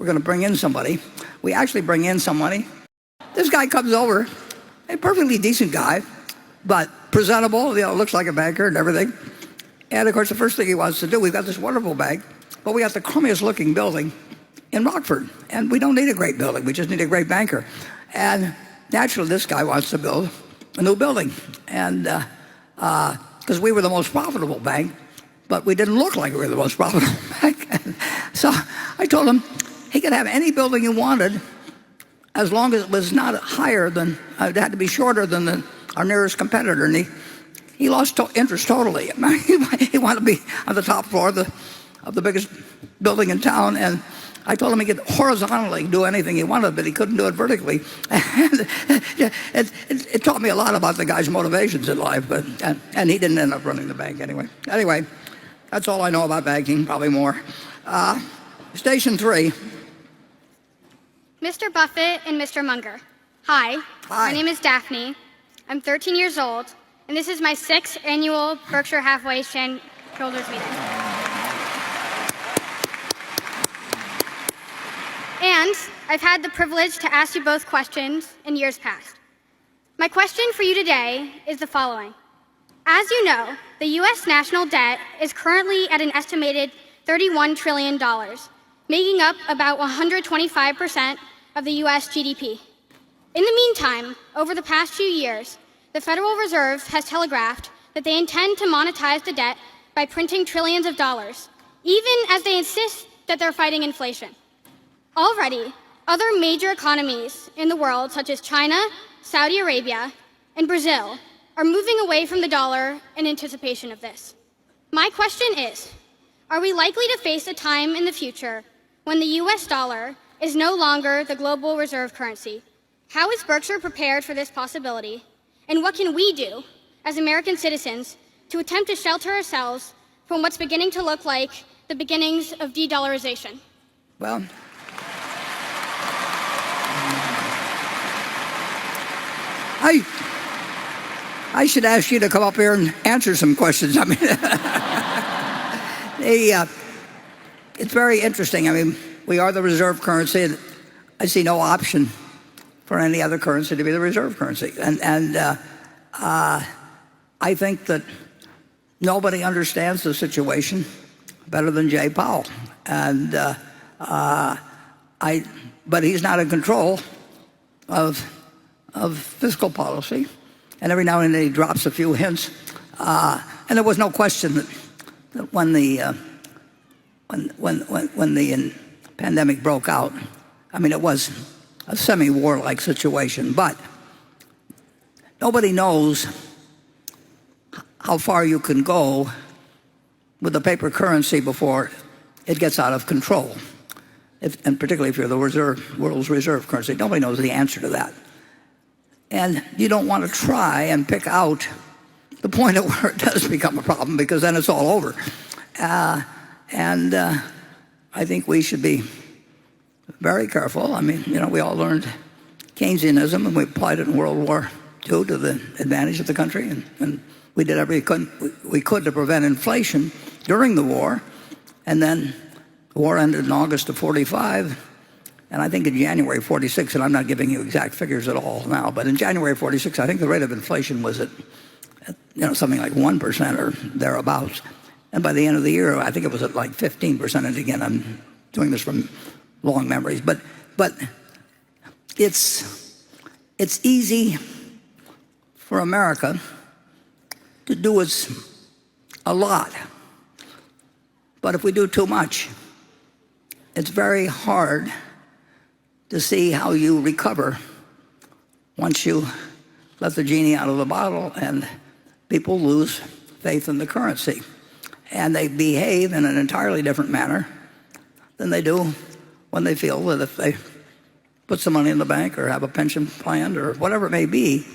we're going to bring in somebody. We actually bring in somebody. This guy comes over, a perfectly decent guy, but presentable, looks like a banker and everything. And of course, the first thing he wants to do, we've got this wonderful bank, but we got the crummiest looking building in Rockford. And we don't need a great building, we just need a great banker. And naturally, this guy wants to build a new building. And because we were the most profitable bank, but we didn't look like we were the most profitable bank. So I told him he could have any building he wanted as long as it was not higher than, it had to be shorter than our nearest competitor. And he lost interest totally. He wanted to be on the top floor of the biggest building in town. And I told him he could horizontally do anything he wanted, but he couldn't do it vertically. And it taught me a lot about the guy's motivations in life. And he didn't end up running the bank anyway. Anyway, that's all I know about banking, probably more. Station 3. Mr. Buffett and Mr. Munger. Hi. My name is Daphne. I'm 13 years old, and this is my 6th annual Berkshire Hathaway shareholders meeting. And I've had the privilege to ask you both questions in years past. My question for you today is the following. As you know, the U.S. national debt is currently at an estimated $31 trillion, making up about 125% of the U.S. GDP. In the meantime, over the past few years, the Federal Reserve has telegraphed that they intend to monetize the debt by printing trillions of dollars, even as they insist that they're fighting inflation. Already, other major economies in the world, such as China, Saudi Arabia, and Brazil, are moving away from the dollar in anticipation of this. My question is, are we likely to face a time in the future when the US dollar is no longer the global reserve currency? How is Berkshire prepared for this possibility? And what can we do as American citizens to attempt to shelter ourselves from what's beginning to look like the beginnings of de-dollarization? Well, I should ask you to come up here and answer some questions. I mean, it's very interesting. I mean, we are the reserve currency, and I see no option for any other currency to be the reserve currency. And I think that nobody understands the situation better than Jay Powell. And but he's not in control of fiscal policy. And every now and then he drops a few hints. And there was no question that when the pandemic broke out, I mean, it was a semi-war-like situation. But nobody knows how far you can go with the paper currency before it gets out of control. And particularly if you're the world's reserve currency. Nobody knows the answer to that. And you don't want to try and pick out the point at where it does become a problem, because then it's all over. And I think we should be very careful. I mean, we all learned Keynesianism, and we applied it in World War II to the advantage of the country. And we did everything we could to prevent inflation during the war. And then the war ended in August of '45. And I think in January '46, and I'm not giving you exact figures at all now, but in January '46, I think the rate of inflation was at something like 1% or thereabouts. And by the end of the year, I think it was at like 15%. And again, I'm doing this from long memories. But it's easy for America to do a lot. But if we do too much, it's very hard to see how you recover once you let the genie out of the bottle and people lose faith in the currency. And they behave in an entirely different manner than they do when they feel that if they put some money in the bank or have a pension plan or whatever it may be,